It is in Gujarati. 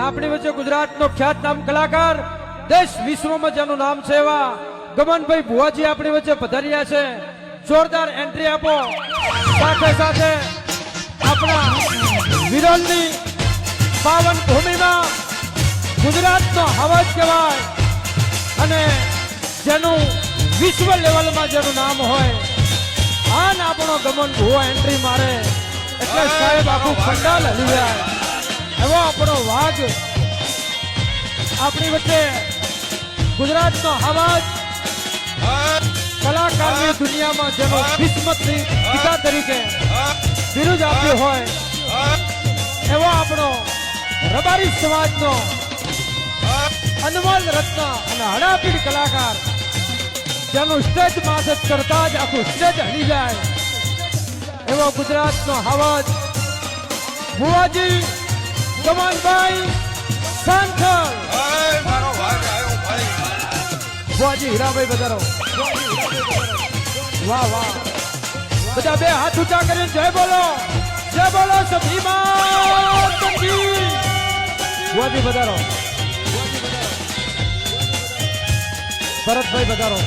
આપણી વચ્ચે ગુજરાતનો ખ્યાતનામ કલાકાર દેશ વિશ્વમાં જેનું નામ છે એવા ગમનભાઈ ભુવાજી આપણી વચ્ચે પધાર્યા છે. જોરદાર એન્ટ્રી આપો. સાથે સાથે આપણા વિરલની પાવન ભૂમિમાં ગુજરાતનો અવાજ કહેવાય અને જેનું વિશ્વ લેવલમાં જેનું નામ હોય આન આપણો ગમન ભુવા એન્ટ્રી મારે એટલે સાહેબ આખું ખંડાલ હલી જાય એવો આપણો વાઘ આપણી વચ્ચે ગુજરાતનો અવાજ કલાકારની દુનિયામાં જેનો કિસ્મતની પિતા તરીકે બિરુદ આપ્યું હોય એવો આપણો રબારી સમાજનો અનમોલ રત્ન અને હડાપીડ કલાકાર જેનું સ્ટેજ માથે કરતા જ આખું સ્ટેજ હલી જાય એવો ગુજરાતનો અવાજ ભુવાજી ગમનભાઈ સાંથલ. ભુવાજી હીરાભાઈ બધારો. વાહ વાહ. બધા બે હાથ ઊંચા કરીને જય બોલો સભીમાં. ભુવાજી બધારો. ભરતભાઈ બધારો.